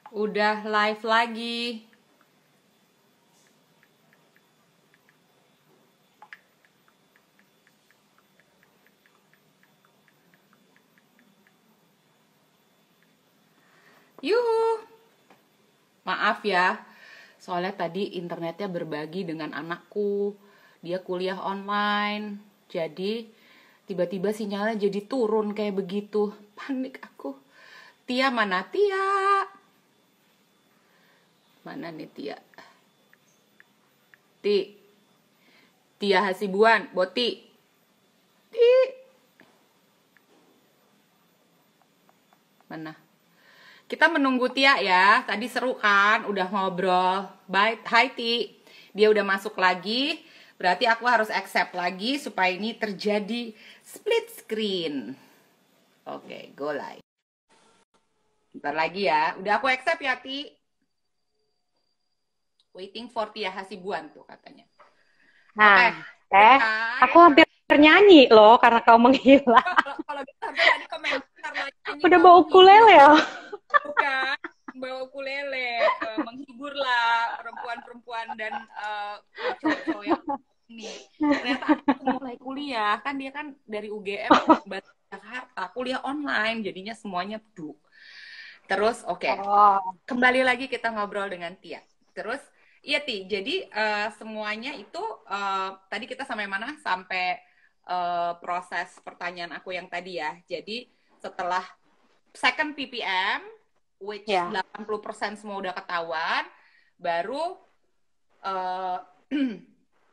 Udah live lagi. Yuhu. Maaf ya. Soalnya tadi internetnya berbagi dengan anakku. Dia kuliah online. Jadi tiba-tiba sinyalnya jadi turun kayak begitu. Panik aku. Tia mana Tia? Mana nih Tia? Tia Hasibuan, Boti. Ti. Mana? Kita menunggu Tia ya. Tadi seru kan, udah ngobrol. Bye, hai Ti. Dia udah masuk lagi. Berarti aku harus accept lagi supaya ini terjadi split screen. Oke, go live. Bentar lagi ya. Udah aku accept ya, Ti. Waiting for Tia Hasibuan tuh katanya. Nah, Oke. aku hampir nyanyi loh karena kau menghilang. Kalau gitu harusnya tadi komentar lagi. Udah bawa ukulele ya? Bukan, bawa ukulele, menghibur lah perempuan-perempuan dan cowok-cowok yang ini. Ternyata aku mulai kuliah, kan dia kan dari UGM Jakarta, kuliah online, jadinya semuanya duduk. Terus, oke. Kembali lagi kita ngobrol dengan Tia. Terus, iya Ti, jadi semuanya itu, tadi kita sampai mana? Sampai proses pertanyaan aku yang tadi ya. Jadi, setelah second PPM, which 80% semua udah ketahuan, baru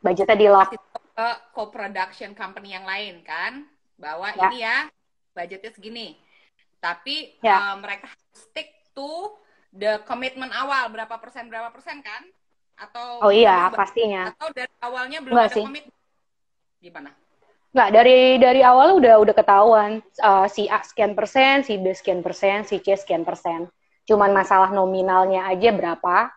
budgetnya di lock ke co-production company yang lain kan, bahwa ini ya budgetnya segini. Tapi mereka stick to the commitment awal, berapa persen kan? Atau pastinya. Atau dari awalnya belum ada komitmen? Gimana? Enggak, dari awal udah ketahuan si A sekian persen, si B sekian persen, si C sekian persen. Cuman masalah nominalnya aja berapa.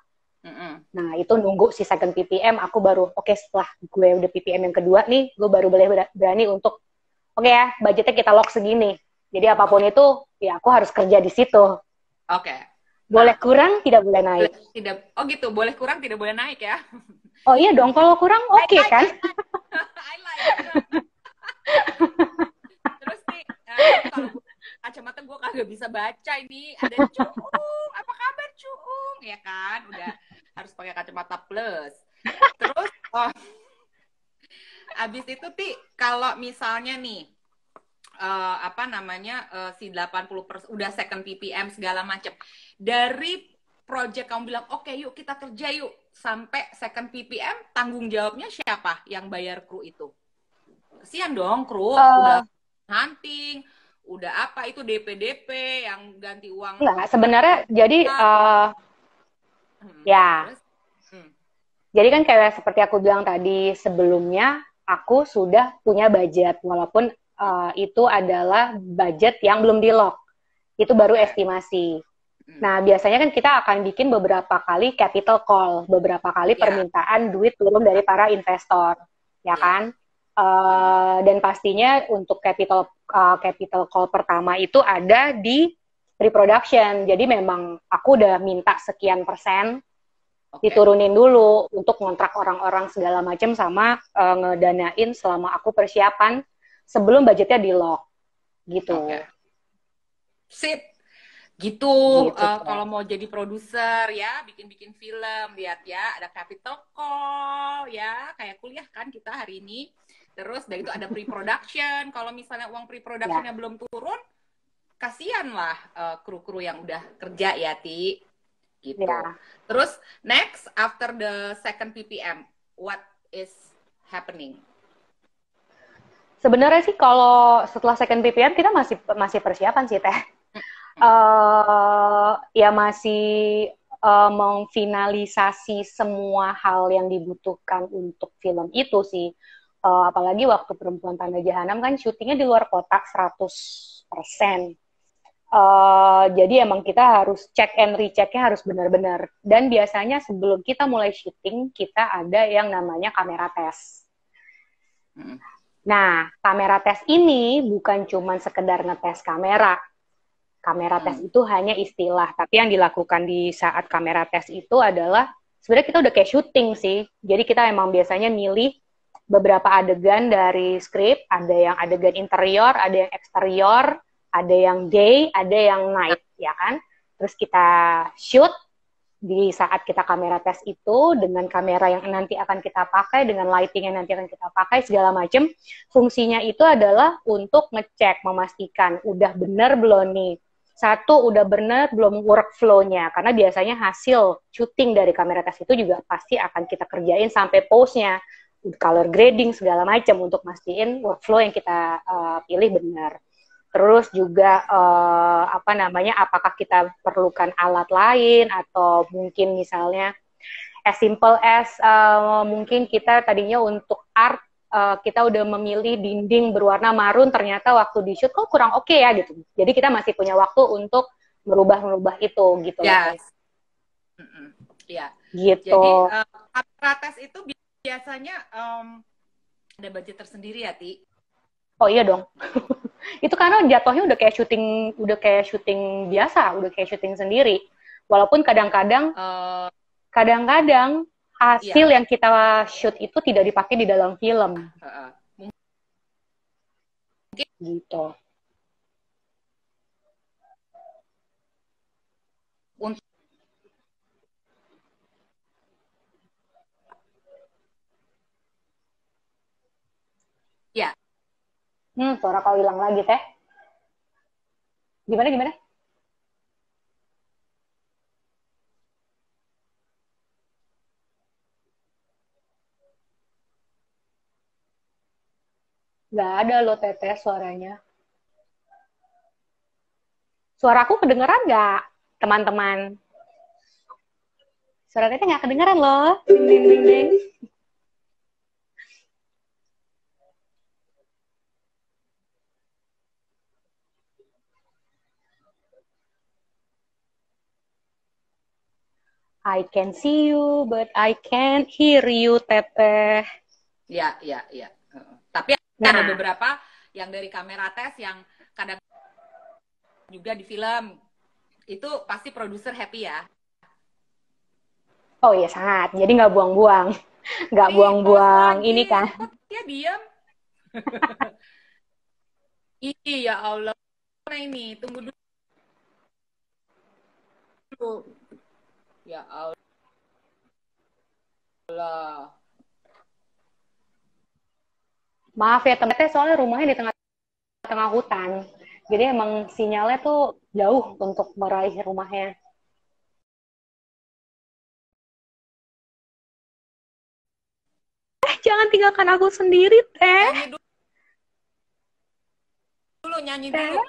Nah, itu nunggu si second PPM, aku baru setelah gue udah PPM yang kedua nih, gue baru boleh berani untuk ya, budgetnya kita lock segini. Jadi apapun itu, ya aku harus kerja di situ. Oke. Boleh kurang, tidak boleh naik. Oh gitu, boleh kurang, tidak boleh naik ya? Oh iya dong, kalau kurang oke kan? I like. Terus nih, kalau kacamata gue kagak bisa baca ini, ada Cuung, apa kabar Cuung? Ya kan, udah harus pakai kacamata plus. Terus, abis itu Ti, kalau misalnya nih, si 80% udah second PPM segala macam. Dari project kamu bilang, oke, yuk kita kerja yuk, sampai second PPM, tanggung jawabnya siapa yang bayar kru itu? Kesian dong kru, udah hunting, udah apa itu DP yang ganti uang. Enggak, sebenarnya jadi jadi kan kayak seperti aku bilang tadi sebelumnya, aku sudah punya budget walaupun itu adalah budget yang belum di lock, itu baru estimasi. Nah, biasanya kan kita akan bikin beberapa kali capital call, beberapa kali permintaan duit turun dari para investor, ya kan? Dan pastinya untuk capital call pertama itu ada di pre-production. Jadi memang aku udah minta sekian persen diturunin dulu untuk ngontrak orang-orang segala macam sama ngedanain selama aku persiapan sebelum budgetnya di lock gitu. Sip. Gitu kalau mau jadi produser ya, bikin film, lihat ya, ada capital call ya, kayak kuliah kan kita hari ini. Terus dari itu ada pre-production, kalau misalnya uang pre-productionnya belum turun, kasihan lah kru-kru yang udah kerja ya Ti gitu. Terus next after the second PPM, what is happening? Sebenarnya sih kalau setelah second PPM kita masih persiapan sih Teh. Ya masih memfinalisasi semua hal yang dibutuhkan untuk film itu sih. Apalagi waktu Perempuan Tanda Jahanam kan syutingnya di luar kota 100%. Jadi emang kita harus check and rechecknya harus benar-benar. Dan biasanya sebelum kita mulai syuting, kita ada yang namanya kamera tes. Nah, kamera tes ini bukan cuma sekedar ngetes kamera, Kamera tes itu hanya istilah, tapi yang dilakukan di saat kamera tes itu adalah sebenarnya kita udah kayak syuting sih. Jadi kita emang biasanya milih beberapa adegan dari skrip, ada yang adegan interior, ada yang eksterior, ada yang day, ada yang night, ya kan? Terus kita shoot di saat kita kamera tes itu dengan kamera yang nanti akan kita pakai, dengan lighting yang nanti akan kita pakai, segala macam. Fungsinya itu adalah untuk ngecek, memastikan udah bener belum nih. Satu, udah bener belum workflow-nya. Karena biasanya hasil syuting dari kamera tes itu juga pasti akan kita kerjain sampai post-nya. Color grading, segala macam untuk mastiin workflow yang kita pilih benar. Terus juga apakah kita perlukan alat lain atau mungkin misalnya as simple as mungkin kita tadinya untuk art kita udah memilih dinding berwarna marun, ternyata waktu di shoot kok kurang oke ya gitu. Jadi kita masih punya waktu untuk merubah itu gitu. Yes. Ya. Gitu. Jadi kamera tes itu biasanya ada budget tersendiri ya, Ti? Oh iya dong. Itu karena jatuhnya udah kayak syuting biasa, udah kayak syuting sendiri. Walaupun kadang-kadang hasil yang kita shoot itu tidak dipakai di dalam film. Mungkin gitu. Untuk ya. Suara kau hilang lagi, Teh. Gimana? Nggak ada loh, Teteh, suaranya. Suaraku kedengeran nggak, teman-teman? Suara Teteh nggak kedengeran loh. Ding, ding, ding, ding. I can see you, but I can't hear you, Teteh. Ya. Tapi ada beberapa yang dari kamera tes yang kadang juga di film. Itu pasti produser happy ya? Oh iya, sangat. Jadi nggak buang-buang. Nggak buang-buang ini kan. Kok dia diam? Iya Allah. Nah ini, tunggu dulu. Ya Allah. Maaf ya teman-teman, soalnya rumahnya di tengah hutan. Jadi emang sinyalnya tuh jauh untuk meraih rumahnya. Jangan tinggalkan aku sendiri, Teh. Nyanyi dulu.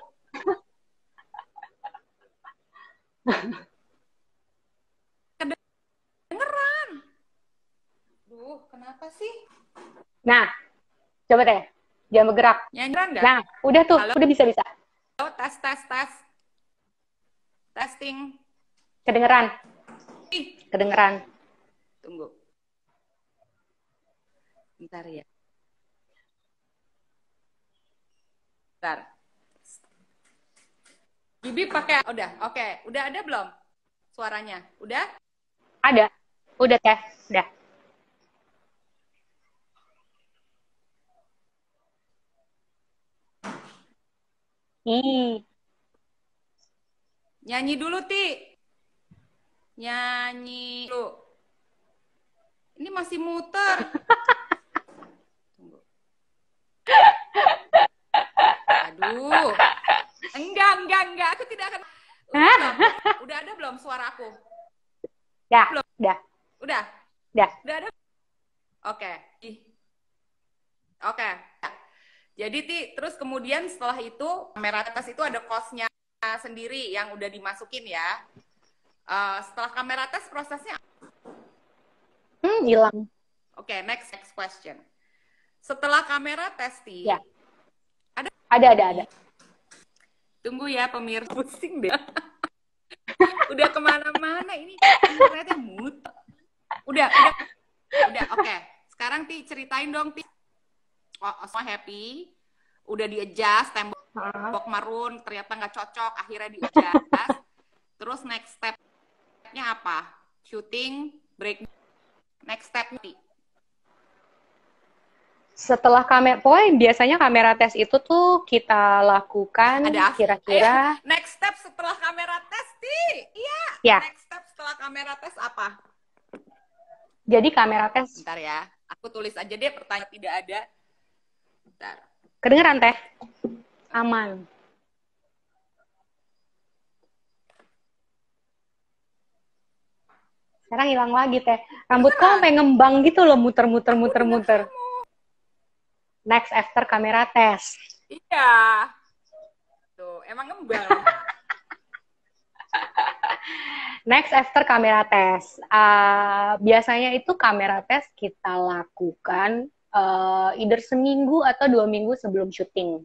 Kedengeran. Duh, kenapa sih? Nah, coba Teh, jangan bergerak. Nyanyian nggak? Nah, udah tuh, udah bisa. Oh, tes. Testing. Kedengeran. Kedengeran. Tunggu. Bentar ya. Bentar. Bibi pakai, udah, oke. Udah ada belum suaranya? Udah? Ada. Udah, Teh. Udah. Nyanyi dulu, Ti. Nyanyi dulu. Ini masih muter. Tunggu. Aduh. Enggak. Aku tidak akan. Udah ada belum suara aku? Ya, belum. Udah. Udah ada? Oke. Jadi, Ti, terus kemudian setelah itu, kamera tes itu ada cost-nya sendiri yang udah dimasukin ya. Setelah kamera tes prosesnya hilang. Oke, next question. Setelah kamera tes, Ti, ya. Ada. Tunggu ya, pemirsa, pusing deh. Udah kemana-mana ini internetnya muter. Udah. Oke. Sekarang Ti ceritain dong, Ti. Oh, semua happy. Udah di adjust tembok Bok marun ternyata nggak cocok, akhirnya di-adjust. Terus next step-nya apa? Shooting, break. Next step nih. Setelah kamera, pokoknya biasanya kamera tes itu tuh kita lakukan Ada kira-kira. Next step setelah kamera tes, Iya. Ya. Next step setelah kamera tes apa? Jadi kamera tes. Bentar ya, aku tulis aja deh pertanyaan tidak ada. Bentar. Kedengeran teh? Aman. Sekarang hilang lagi teh. Rambut kau sampai ngembang gitu loh, muter. Next after kamera tes. Iya. Tuh, emang ngembang. Next after kamera tes. Biasanya itu kamera tes kita lakukan either seminggu atau 2 minggu sebelum syuting.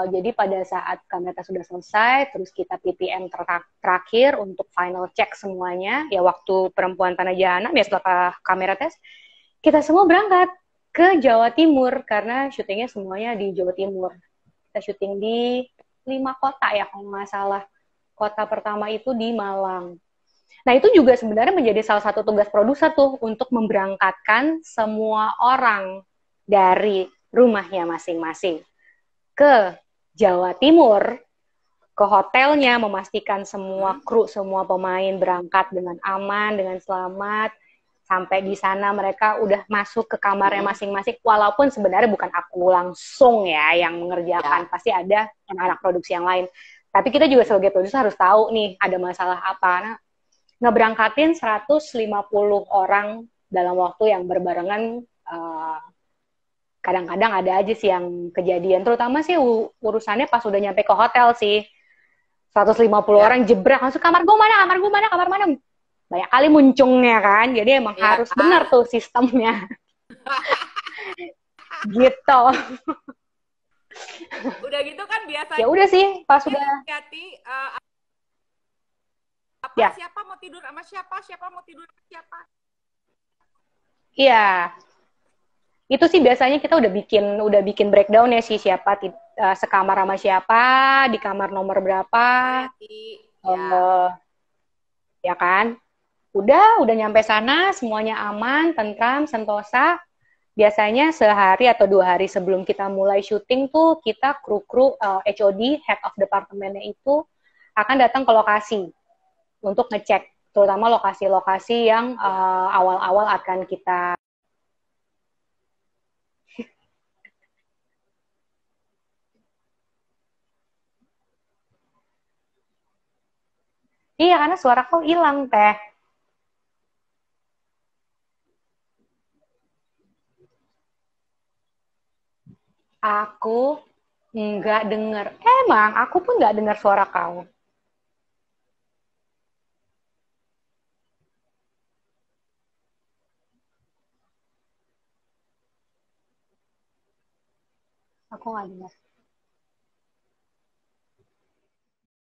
Jadi pada saat kamera tes sudah selesai, terus kita PPM terakhir untuk final check semuanya. Ya waktu Perempuan Tanah Jahanam ya setelah kamera tes, kita semua berangkat ke Jawa Timur karena syutingnya semuanya di Jawa Timur. Kita syuting di 5 kota ya kalau nggak salah. Kota pertama itu di Malang. Nah itu juga sebenarnya menjadi salah satu tugas produser tuh untuk memberangkatkan semua orang dari rumahnya masing-masing ke Jawa Timur, ke hotelnya, memastikan semua kru, semua pemain berangkat dengan aman, dengan selamat. Sampai di sana mereka udah masuk ke kamarnya masing-masing, walaupun sebenarnya bukan aku langsung ya yang mengerjakan, pasti ada anak-anak produksi yang lain. Tapi kita juga sebagai produser harus tahu nih ada masalah apa. Nah, ngeberangkatin 150 orang dalam waktu yang berbarengan, kadang-kadang ada aja sih yang kejadian, terutama sih urusannya pas udah nyampe ke hotel sih. 150 orang jebrak langsung kamar gue mana, banyak kali muncungnya kan, jadi emang harus benar tuh sistemnya. Gitu. Udah gitu kan biasanya. Ya udah sih, pas udah. Siapa mau tidur sama siapa mau tidur sama siapa. Iya. Itu sih biasanya kita udah bikin breakdown ya sih, siapa sekamar sama siapa, di kamar nomor berapa. Ya kan? Udah nyampe sana, semuanya aman, tentram, sentosa. Biasanya sehari atau 2 hari sebelum kita mulai syuting tuh, kita kru-kru HOD, Head of Department-nya itu akan datang ke lokasi untuk ngecek, terutama lokasi-lokasi yang awal-awal akan kita. Iya, karena suara kau hilang, Teh. Aku nggak dengar. Emang, aku pun nggak dengar suara kau. Aku nggak dengar.